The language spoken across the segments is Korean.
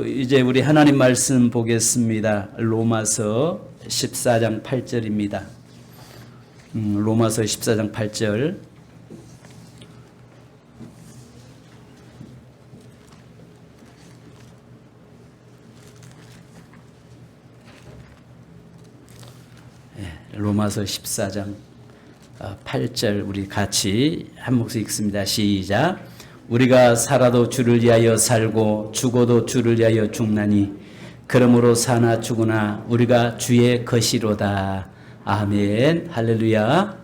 이제 우리 하나님 말씀 보겠습니다. 로마서 14장 8절입니다. 로마서 14장 8절. 로마서 14장 8절 우리 같이 한 목소리 읽습니다. 시작. 우리가 살아도 주를 위하여 살고 죽어도 주를 위하여 죽나니 그러므로 사나 죽으나 우리가 주의 것이로다. 아멘. 할렐루야.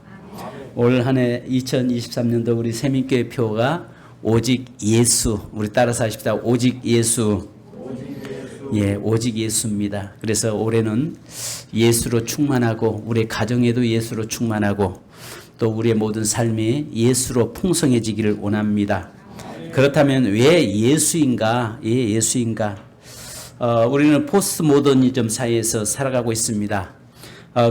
올 한 해 2023년도 우리 세민교회 표가 오직 예수. 우리 따라서 하십시다. 오직 예수. 예, 오직 예수입니다. 그래서 올해는 예수로 충만하고 우리 가정에도 예수로 충만하고 또 우리의 모든 삶이 예수로 풍성해지기를 원합니다. 그렇다면 왜 예수인가? 예, 예수인가? 우리는 포스트 모더니즘 사회에서 살아가고 있습니다.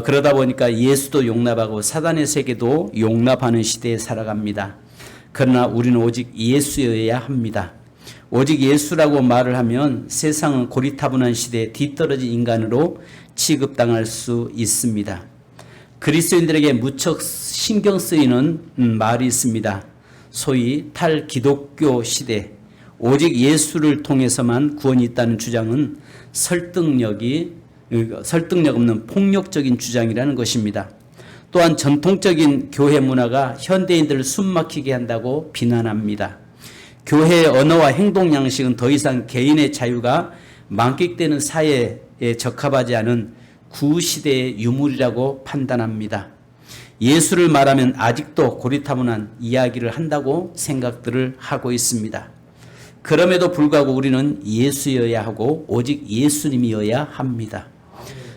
그러다 보니까 예수도 용납하고 사단의 세계도 용납하는 시대에 살아갑니다. 그러나 우리는 오직 예수여야 합니다. 오직 예수라고 말을 하면 세상은 고리타분한 시대에 뒤떨어진 인간으로 취급당할 수 있습니다. 그리스도인들에게 무척 신경 쓰이는 말이 있습니다. 소위 탈기독교 시대, 오직 예수를 통해서만 구원이 있다는 주장은 설득력 없는 폭력적인 주장이라는 것입니다. 또한 전통적인 교회 문화가 현대인들을 숨막히게 한다고 비난합니다. 교회의 언어와 행동 양식은 더 이상 개인의 자유가 만끽되는 사회에 적합하지 않은 구시대의 유물이라고 판단합니다. 예수를 말하면 아직도 고리타분한 이야기를 한다고 생각들을 하고 있습니다. 그럼에도 불구하고 우리는 예수여야 하고 오직 예수님이어야 합니다.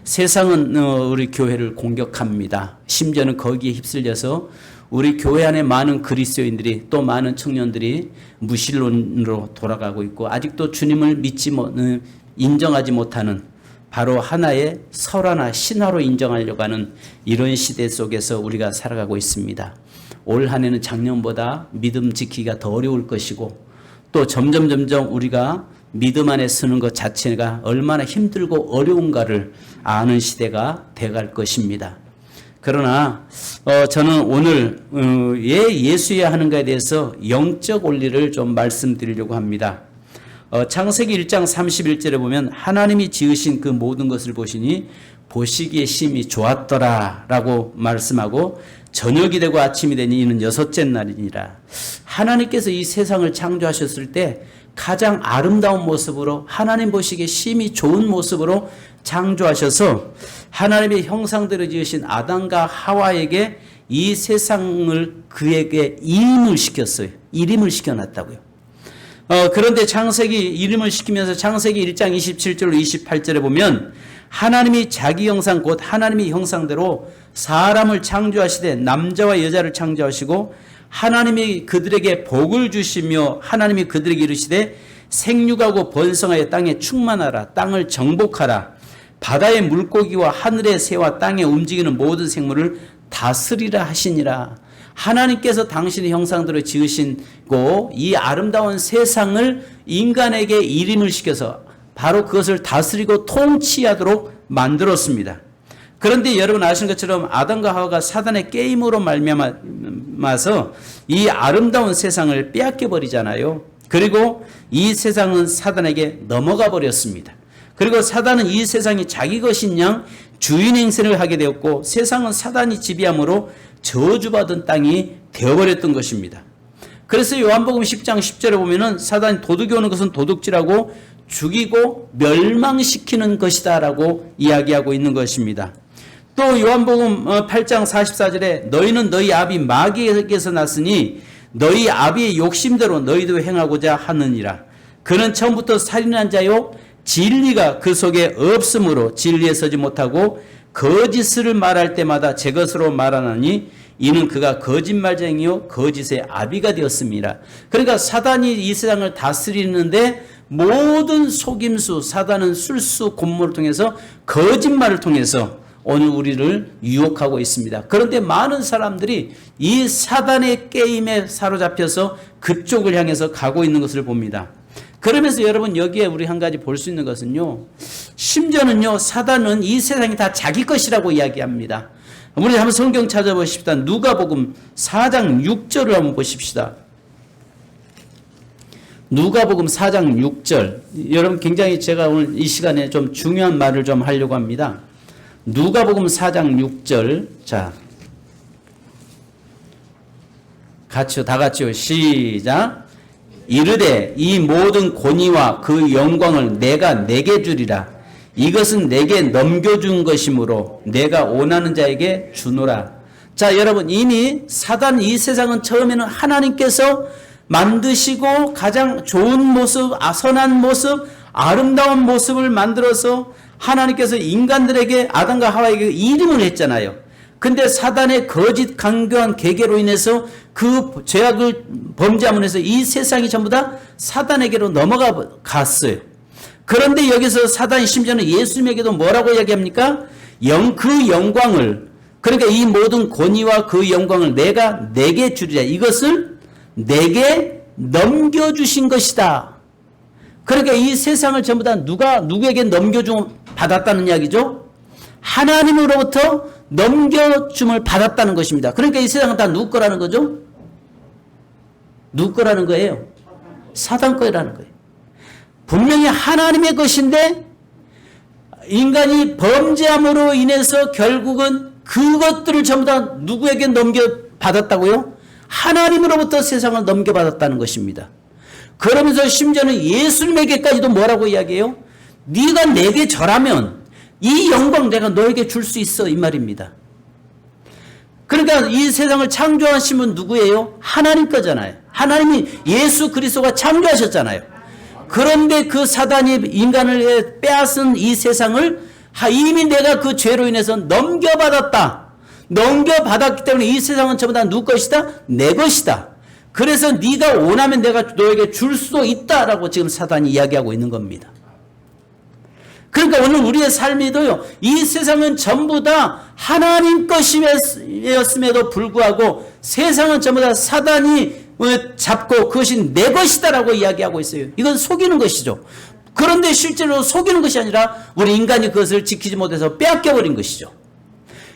세상은 우리 교회를 공격합니다. 심지어는 거기에 휩쓸려서 우리 교회 안에 많은 그리스도인들이 또 많은 청년들이 무신론으로 돌아가고 있고 아직도 주님을 인정하지 못하는 바로 하나의 설화나 신화로 인정하려고 하는 이런 시대 속에서 우리가 살아가고 있습니다. 올 한 해는 작년보다 믿음 지키기가 더 어려울 것이고 또 점점 우리가 믿음 안에 서는 것 자체가 얼마나 힘들고 어려운가를 아는 시대가 돼갈 것입니다. 그러나 저는 오늘 왜 예수여야 하는가에 대해서 영적 원리를 좀 말씀드리려고 합니다. 창세기 1장 31절에 보면 하나님이 지으신 그 모든 것을 보시니 보시기에 심히 좋았더라 라고 말씀하고 저녁이 되고 아침이 되니 이는 여섯째 날이니라. 하나님께서 이 세상을 창조하셨을 때 가장 아름다운 모습으로 하나님 보시기에 심히 좋은 모습으로 창조하셔서 하나님의 형상대로 지으신 아담과 하와에게 이 세상을 그에게 이름을 시켰어요. 이름을 시켜놨다고요. 그런데 창세기 이름을 시키면서 창세기 1장 27절로 28절에 보면 하나님이 자기 형상 곧 하나님의 형상대로 사람을 창조하시되 남자와 여자를 창조하시고 하나님이 그들에게 복을 주시며 하나님이 그들에게 이르시되 생육하고 번성하여 땅에 충만하라 땅을 정복하라 바다의 물고기와 하늘의 새와 땅에 움직이는 모든 생물을 다스리라 하시니라. 하나님께서 당신의 형상대로 지으시고 이 아름다운 세상을 인간에게 이름을 시켜서 바로 그것을 다스리고 통치하도록 만들었습니다. 그런데 여러분 아시는 것처럼 아담과 하와가 사단의 게임으로 말미암아서 이 아름다운 세상을 빼앗겨 버리잖아요. 그리고 이 세상은 사단에게 넘어가 버렸습니다. 그리고 사단은 이 세상이 자기 것인 양 주인 행세를 하게 되었고 세상은 사단이 지배함으로 저주받은 땅이 되어버렸던 것입니다. 그래서 요한복음 10장 10절에 보면은 사단이 도둑이 오는 것은 도둑질하고 죽이고 멸망시키는 것이다 라고 이야기하고 있는 것입니다. 또 요한복음 8장 44절에 너희는 너희 아비 마귀에게서 났으니 너희 아비의 욕심대로 너희도 행하고자 하느니라. 그는 처음부터 살인한 자요 진리가 그 속에 없으므로 진리에 서지 못하고 거짓을 말할 때마다 제 것으로 말하나니 이는 그가 거짓말쟁이요 거짓의 아비가 되었습니다. 그러니까 사단이 이 세상을 다스리는데 모든 속임수 사단은 술수 곤모를 통해서 거짓말을 통해서 오늘 우리를 유혹하고 있습니다. 그런데 많은 사람들이 이 사단의 게임에 사로잡혀서 그쪽을 향해서 가고 있는 것을 봅니다. 그러면서 여러분 여기에 우리 한 가지 볼 수 있는 것은요. 심지어는요. 사단은 이 세상이 다 자기 것이라고 이야기합니다. 우리 한번 성경 찾아보십시다. 누가복음 4장 6절을 한번 보십시다. 누가복음 4장 6절. 여러분 굉장히 제가 오늘 이 시간에 좀 중요한 말을 좀 하려고 합니다. 누가복음 4장 6절. 자, 같이요. 다 같이요. 시작. 이르되 이 모든 권위와 그 영광을 내가 내게 주리라. 이것은 내게 넘겨준 것이므로 내가 원하는 자에게 주노라. 자, 여러분 이미 사단 이 세상은 처음에는 하나님께서 만드시고 가장 좋은 모습, 선한 모습, 아름다운 모습을 만들어서 하나님께서 인간들에게 아담과 하와에게 이름을 했잖아요. 근데 사단의 거짓 강교한 계계로 인해서 그 죄악을 범죄함으로 해서 이 세상이 전부 다 사단에게로 넘어갔어요. 그런데 여기서 사단이 심지어는 예수님에게도 뭐라고 이야기합니까? 그 영광을, 그러니까 이 모든 권위와 그 영광을 내가 내게 주리라. 이것을 내게 넘겨주신 것이다. 그러니까 이 세상을 전부 다 누구에게 받았다는 이야기죠? 하나님으로부터 넘겨줌을 받았다는 것입니다. 그러니까 이 세상은 다 누구 거라는 거죠? 누구 거라는 거예요? 사단 거라는 거예요. 분명히 하나님의 것인데 인간이 범죄함으로 인해서 결국은 그것들을 전부 다 누구에게 넘겨받았다고요? 하나님으로부터 세상을 넘겨받았다는 것입니다. 그러면서 심지어는 예수님에게까지도 뭐라고 이야기해요? 네가 내게 절하면 이 영광 내가 너에게 줄 수 있어, 이 말입니다. 그러니까 이 세상을 창조하신 분 누구예요? 하나님 거잖아요. 하나님이 예수 그리스도가 창조하셨잖아요. 그런데 그 사단이 인간을 빼앗은 이 세상을 이미 내가 그 죄로 인해서 넘겨받았다. 넘겨받았기 때문에 이 세상은 전부 다 누구 것이다? 내 것이다. 그래서 네가 원하면 내가 너에게 줄 수도 있다라고 지금 사단이 이야기하고 있는 겁니다. 그러니까 오늘 우리의 삶에도요, 이 세상은 전부 다 하나님 것이었음에도 불구하고 세상은 전부 다 사단이 잡고 그것이 내 것이다라고 이야기하고 있어요. 이건 속이는 것이죠. 그런데 실제로 속이는 것이 아니라 우리 인간이 그것을 지키지 못해서 빼앗겨버린 것이죠.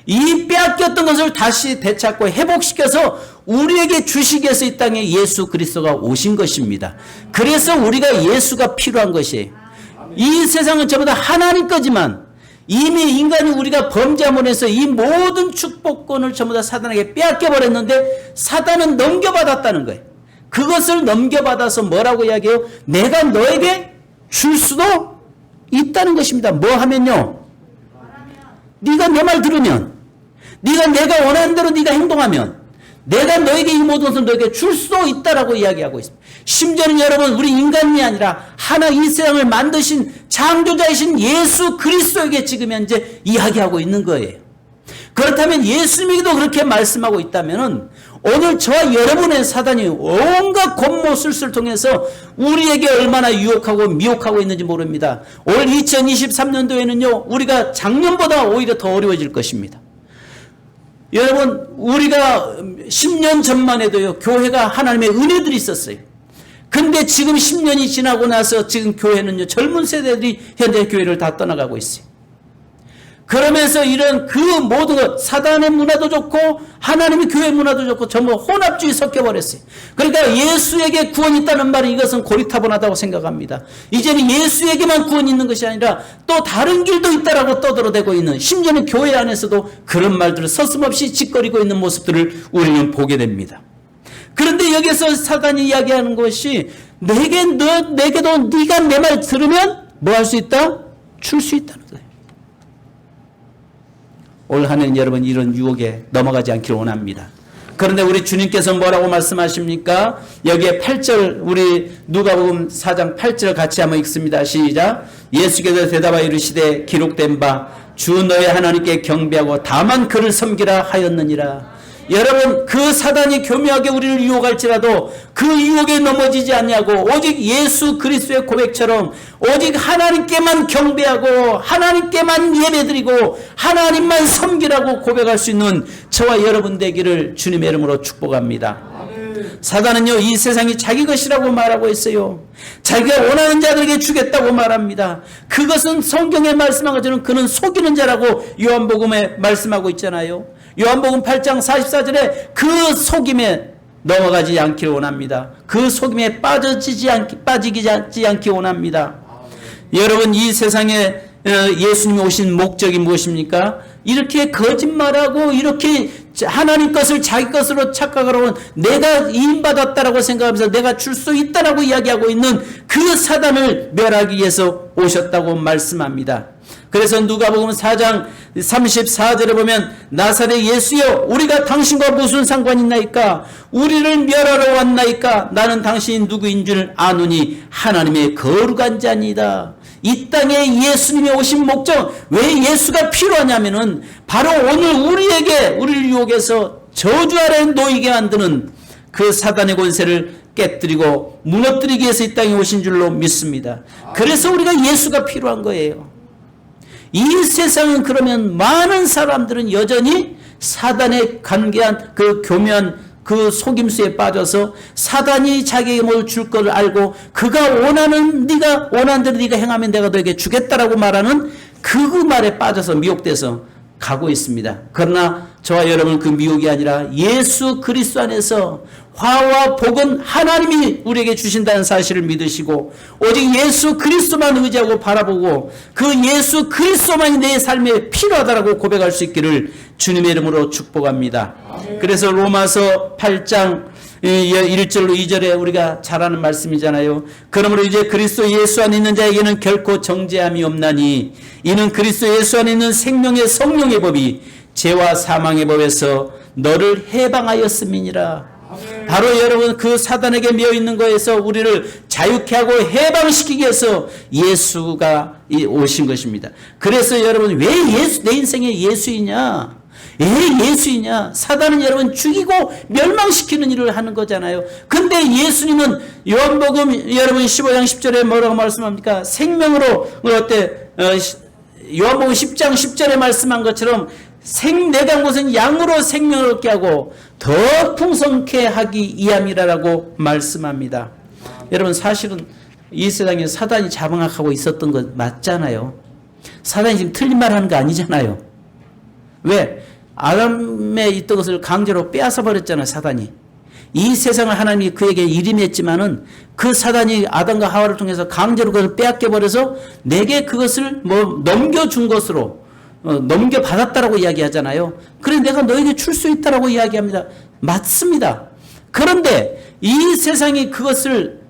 이 빼앗겼던 것을 다시 되찾고 회복시켜서 우리에게 주시기 위해서 이 땅에 예수 그리스도가 오신 것입니다. 그래서 우리가 예수가 필요한 것이에요. 이 세상은 전부 다 하나님 거지만 이미 인간이 우리가 범죄함으로 해서 이 모든 축복권을 전부 다 사단에게 빼앗겨버렸는데 사단은 넘겨받았다는 거예요. 그것을 넘겨받아서 뭐라고 이야기해요? 내가 너에게 줄 수도 있다는 것입니다. 뭐 하면요? 네가 내 말 들으면, 네가 내가 원하는 대로 네가 행동하면 내가 너에게 이 모든 것을 너에게 줄 수도 있다라고 이야기하고 있습니다. 심지어는 여러분 우리 인간이 아니라 하나 이 세상을 만드신 창조자이신 예수 그리스도에게 지금 현재 이야기하고 있는 거예요. 그렇다면 예수님에게도 그렇게 말씀하고 있다면 오늘 저와 여러분의 사단이 온갖 곤모술수를 통해서 우리에게 얼마나 유혹하고 미혹하고 있는지 모릅니다. 올 2023년도에는요 우리가 작년보다 오히려 더 어려워질 것입니다. 여러분 우리가 10년 전만 해도요 교회가 하나님의 은혜들이 있었어요. 근데 지금 10년이 지나고 나서 지금 교회는요 젊은 세대들이 현대 교회를 다 떠나가고 있어요. 그러면서 이런 그 모든 것 사단의 문화도 좋고 하나님의 교회 문화도 좋고 전부 혼합주의 섞여버렸어요. 그러니까 예수에게 구원이 있다는 말은 이것은 고리타분하다고 생각합니다. 이제는 예수에게만 구원이 있는 것이 아니라 또 다른 길도 있다라고 떠들어대고 있는, 심지어는 교회 안에서도 그런 말들을 서슴없이 짓거리고 있는 모습들을 우리는 보게 됩니다. 그런데 여기서 사단이 이야기하는 것이 내게도 네가 내 말 들으면 뭐 할 수 있다? 줄 수 있다는 거예요. 올 한 해는 여러분 이런 유혹에 넘어가지 않기를 원합니다. 그런데 우리 주님께서 뭐라고 말씀하십니까? 여기에 8절 우리 누가복음 4장 8절 같이 한번 읽습니다. 시작. 예수께서 대답하여 이르시되 기록된 바 주 너의 하나님께 경배하고 다만 그를 섬기라 하였느니라. 여러분 그 사단이 교묘하게 우리를 유혹할지라도 그 유혹에 넘어지지 않냐고 오직 예수 그리스도의 고백처럼 오직 하나님께만 경배하고 하나님께만 예배드리고 하나님만 섬기라고 고백할 수 있는 저와 여러분 되기를 주님의 이름으로 축복합니다. 사단은요, 이 세상이 자기 것이라고 말하고 있어요. 자기가 원하는 자들에게 주겠다고 말합니다. 그것은 성경에 말씀한 것처럼 그는 속이는 자라고 요한복음에 말씀하고 있잖아요. 요한복음 8장 44절에 그 속임에 넘어가지 않기를 원합니다. 그 속임에 빠지지 않기 원합니다. 여러분, 이 세상에 예수님이 오신 목적이 무엇입니까? 이렇게 거짓말하고 이렇게 하나님 것을 자기 것으로 착각하고 내가 이임받았다라고 생각하면서 내가 줄 수 있다라고 이야기하고 있는 그 사단을 멸하기 위해서 오셨다고 말씀합니다. 그래서 누가복음 4장 34절에 보면 나사렛 예수여 우리가 당신과 무슨 상관이 있나이까? 우리를 멸하러 왔나이까? 나는 당신이 누구인 줄 아노니 하나님의 거룩한 자니이다. 이 땅에 예수님이 오신 목적, 왜 예수가 필요하냐면은 바로 오늘 우리를 유혹해서 저주 아래 놓이게 만드는 그 사단의 권세를 깨뜨리고 무너뜨리기 위해서 이 땅에 오신 줄로 믿습니다. 그래서 우리가 예수가 필요한 거예요. 이 세상은 그러면 많은 사람들은 여전히 사단에 관계한 그 교묘한 그 속임수에 빠져서 사단이 자기에게 뭘 줄 걸 알고 그가 원하는 대로 네가 행하면 내가 너에게 주겠다라고 말하는 그 말에 빠져서 미혹돼서 가고 있습니다. 그러나 저와 여러분은 그 미혹이 아니라 예수 그리스도 안에서 화와 복은 하나님이 우리에게 주신다는 사실을 믿으시고 오직 예수 그리스도만 의지하고 바라보고 그 예수 그리스도만이 내 삶에 필요하다라고 고백할 수 있기를 주님의 이름으로 축복합니다. 그래서 로마서 8장 1절로 2절에 우리가 잘 아는 말씀이잖아요. 그러므로 이제 그리스도 예수 안에 있는 자에게는 결코 정죄함이 없나니 이는 그리스도 예수 안에 있는 생명의 성령의 법이 죄와 사망의 법에서 너를 해방하였음이니라. 바로 여러분 그 사단에게 매여있는 거에서 우리를 자유케 하고 해방시키기 위해서 예수가 오신 것입니다. 그래서 여러분 왜 내 인생에 예수이냐? 왜 예수이냐? 사단은 여러분 죽이고 멸망시키는 일을 하는 거잖아요. 근데 예수님은 요한복음 여러분 15장 10절에 뭐라고 말씀합니까? 생명으로 요한복음 10장 10절에 말씀한 것처럼 내가 온 것은 양으로 생명을 얻게 하고 더 풍성케 하기 위함이라고 말씀합니다. 여러분 사실은 이 세상에 사단이 자방하고 있었던 것 맞잖아요. 사단이 지금 틀린 말 하는 거 아니잖아요. 왜? 아담에 있던 것을 강제로 빼앗아 버렸잖아요. 사단이. 이 세상을 하나님이 그에게 일임했지만은 그 사단이 아담과 하와를 통해서 강제로 그것을 빼앗겨 버려서 내게 그것을 넘겨준 것으로 넘겨받았다라고 이야기하잖아요. 그래 내가 너에게 줄 수 있다라고 이야기합니다. 맞습니다. 그런데 이 세상이 그것을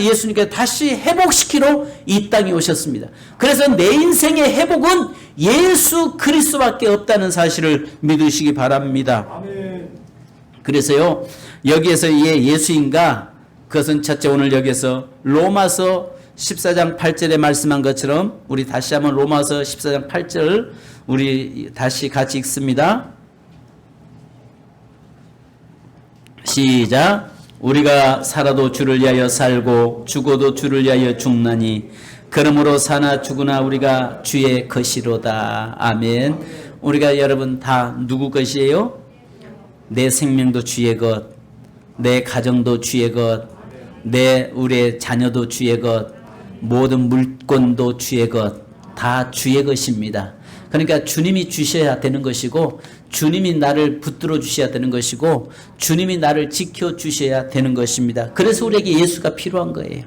예수님께서 다시 회복시키러 이 땅에 오셨습니다. 그래서 내 인생의 회복은 예수 그리스도밖에 없다는 사실을 믿으시기 바랍니다. 아멘. 그래서요 여기에서 예수인가 그것은 첫째 오늘 여기에서 로마서 14장 8절에 말씀한 것처럼 우리 다시 한번 로마서 14장 8절 우리 다시 같이 읽습니다. 시작. 우리가 살아도 주를 위하여 살고 죽어도 주를 위하여 죽나니 그러므로 사나 죽으나 우리가 주의 것이로다. 아멘. 우리가 여러분 다 누구 것이에요? 내 생명도 주의 것, 내 가정도 주의 것, 우리의 자녀도 주의 것, 모든 물건도 주의 것, 다 주의 것입니다. 그러니까 주님이 주셔야 되는 것이고 주님이 나를 붙들어 주셔야 되는 것이고 주님이 나를 지켜 주셔야 되는 것입니다. 그래서 우리에게 예수가 필요한 거예요.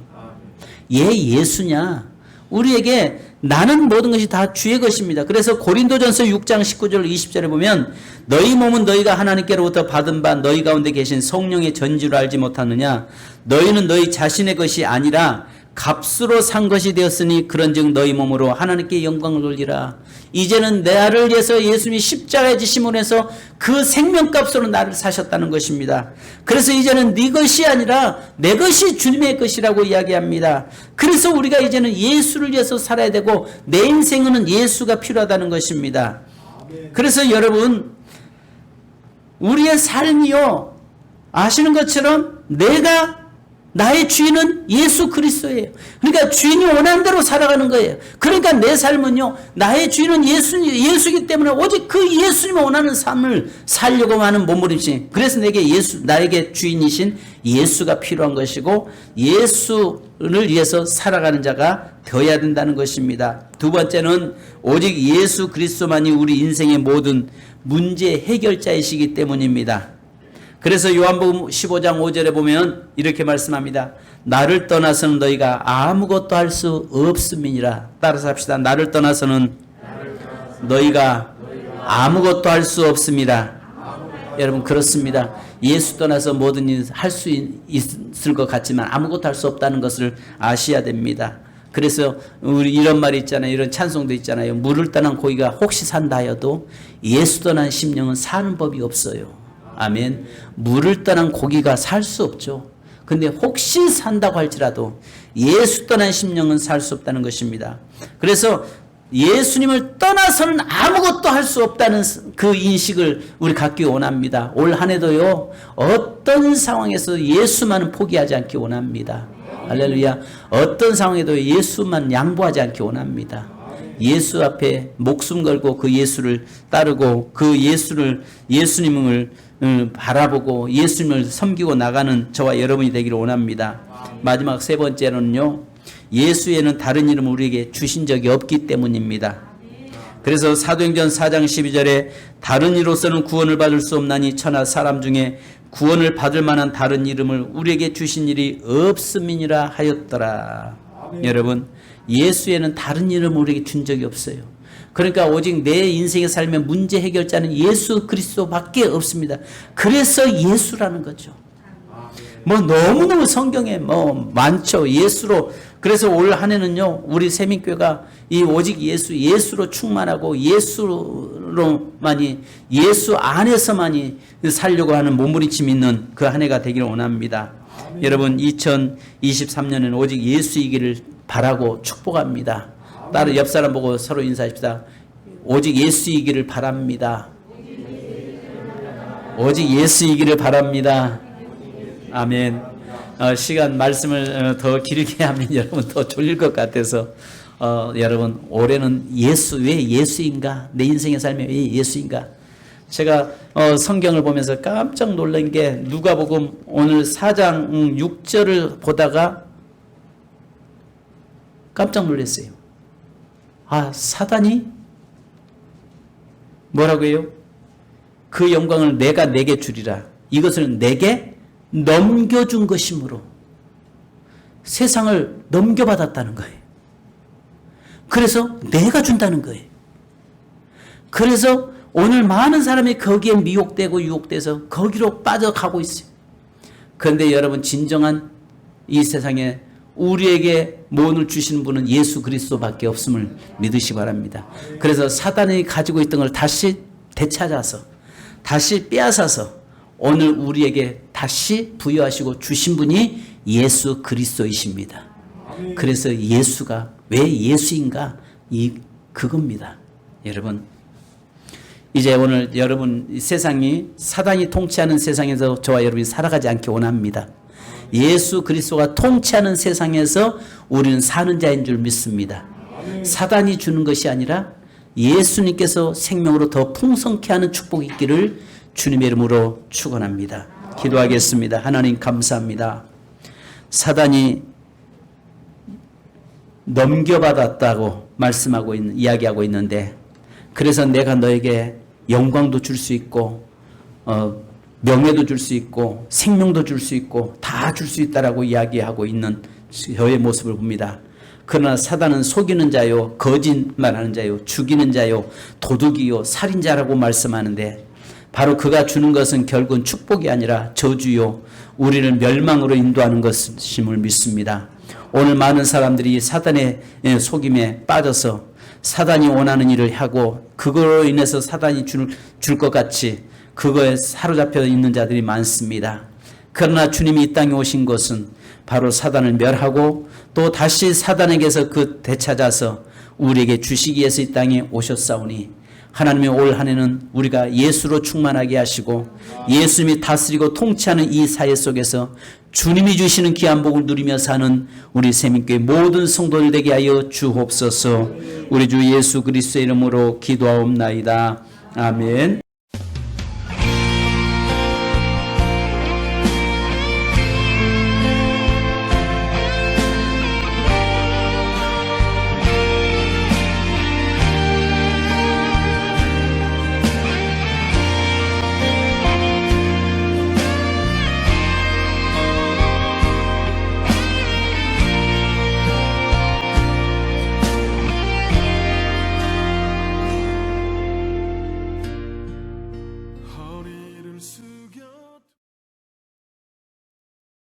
예수냐? 우리에게 나는 모든 것이 다 주의 것입니다. 그래서 고린도전서 6장 19절 20절에 보면 너희 몸은 너희가 하나님께로부터 받은 바 너희 가운데 계신 성령의 전지로 알지 못하느냐? 너희는 너희 자신의 것이 아니라 값으로 산 것이 되었으니 그런즉 너희 몸으로 하나님께 영광을 돌리라. 이제는 나를 위해서 예수님이 십자가에 지심을 해서 그 생명값으로 나를 사셨다는 것입니다. 그래서 이제는 네 것이 아니라 내 것이 주님의 것이라고 이야기합니다. 그래서 우리가 이제는 예수를 위해서 살아야 되고 내 인생에는 예수가 필요하다는 것입니다. 그래서 여러분 우리의 삶이요 아시는 것처럼 내가 나의 주인은 예수 그리스도예요. 그러니까 주인이 원하는 대로 살아가는 거예요. 그러니까 내 삶은요, 나의 주인은 예수이기 때문에 오직 그 예수님이 원하는 삶을 살려고 하는 몸부림치. 그래서 나에게 주인이신 예수가 필요한 것이고, 예수를 위해서 살아가는 자가 되어야 된다는 것입니다. 두 번째는 오직 예수 그리스도만이 우리 인생의 모든 문제 해결자이시기 때문입니다. 그래서 요한복음 15장 5절에 보면 이렇게 말씀합니다. 나를 떠나서는 너희가 아무것도 할 수 없음이니라. 따라서 합시다. 나를 떠나서는 너희가 아무것도 할 수 없음이라. 여러분, 그렇습니다. 예수 떠나서 뭐든 할 수 있을 것 같지만 아무것도 할 수 없다는 것을 아셔야 됩니다. 그래서 우리 이런 말이 있잖아요. 이런 찬송도 있잖아요. 물을 떠난 고기가 혹시 산다 하여도 예수 떠난 심령은 사는 법이 없어요. 아멘. 물을 떠난 고기가 살 수 없죠. 근데 혹시 산다고 할지라도 예수 떠난 심령은 살 수 없다는 것입니다. 그래서 예수님을 떠나서는 아무것도 할 수 없다는 그 인식을 우리 갖기 원합니다. 올 한 해도요, 어떤 상황에서 예수만은 포기하지 않기 원합니다. 할렐루야. 어떤 상황에도 예수만 양보하지 않기 원합니다. 예수 앞에 목숨 걸고 그 예수를 따르고 그 예수님을 바라보고 예수님을 섬기고 나가는 저와 여러분이 되기를 원합니다. 마지막 세 번째는요, 예수에는 다른 이름을 우리에게 주신 적이 없기 때문입니다. 그래서 사도행전 4장 12절에 다른 이로서는 구원을 받을 수 없나니 천하 사람 중에 구원을 받을 만한 다른 이름을 우리에게 주신 일이 없음이니라 하였더라. 여러분, 예수에는 다른 이름을 우리에게 준 적이 없어요. 그러니까 오직 내 인생의 삶의 문제 해결자는 예수 그리스도밖에 없습니다. 그래서 예수라는 거죠. 너무너무 성경에 많죠. 예수로. 그래서 올 한 해는요, 우리 세민교회가 이 오직 예수로 충만하고 예수로만이, 예수 안에서만이 살려고 하는 몸부림침이 있는 그 한 해가 되기를 원합니다. 여러분, 2023년에는 오직 예수이기를 바라고 축복합니다. 따로 옆 사람 보고 서로 인사합시다. 오직 예수이기를 바랍니다. 오직 예수이기를 바랍니다. 아멘. 시간 말씀을 더 길게 하면 여러분 더 졸릴 것 같아서 여러분, 올해는 왜 예수인가? 내 인생의 삶이 왜 예수인가? 제가 성경을 보면서 깜짝 놀란 게 누가복음 오늘 4장 6절을 보다가 깜짝 놀랐어요. 사단이 뭐라고 해요? 그 영광을 내가 내게 주리라. 이것을 내게 넘겨준 것이므로 세상을 넘겨받았다는 거예요. 그래서 내가 준다는 거예요. 그래서 오늘 많은 사람이 거기에 미혹되고 유혹돼서 거기로 빠져가고 있어요. 그런데 여러분, 진정한 이 세상에 우리에게 모험을 주시는 분은 예수 그리스도밖에 없음을 믿으시기 바랍니다. 그래서 사단이 가지고 있던 걸 다시 되찾아서, 다시 빼앗아서 오늘 우리에게 다시 부여하시고 주신 분이 예수 그리스도이십니다. 그래서 예수가 왜 예수인가? 그겁니다. 여러분, 이제 오늘 여러분, 세상이 사단이 통치하는 세상에서 저와 여러분이 살아가지 않기 원합니다. 예수 그리스도가 통치하는 세상에서 우리는 사는 자인 줄 믿습니다. 사단이 주는 것이 아니라 예수님께서 생명으로 더 풍성케 하는 축복이 있기를 주님의 이름으로 축원합니다. 기도하겠습니다. 하나님, 감사합니다. 사단이 넘겨받았다고 이야기하고 있는데, 그래서 내가 너에게 영광도 줄 수 있고 명예도 줄 수 있고 생명도 줄 수 있고 다 줄 수 있다라고 이야기하고 있는 저의 모습을 봅니다. 그러나 사단은 속이는 자요, 거짓말하는 자요, 죽이는 자요, 도둑이요, 살인자라고 말씀하는데, 바로 그가 주는 것은 결국은 축복이 아니라 저주요, 우리를 멸망으로 인도하는 것임을 믿습니다. 오늘 많은 사람들이 사단의 속임에 빠져서 사단이 원하는 일을 하고 그거로 인해서 사단이 줄 것 같이 그거에 사로잡혀 있는 자들이 많습니다. 그러나 주님이 이 땅에 오신 것은 바로 사단을 멸하고 또 다시 사단에게서 되찾아서 우리에게 주시기 위해서 이 땅에 오셨사오니, 하나님의 올 한 해는 우리가 예수로 충만하게 하시고 예수님이 다스리고 통치하는 이 사회 속에서 주님이 주시는 귀한 복을 누리며 사는 우리 세민교회 모든 성도들 되게 하여 주옵소서. 우리 주 예수 그리스도의 이름으로 기도하옵나이다. 아멘.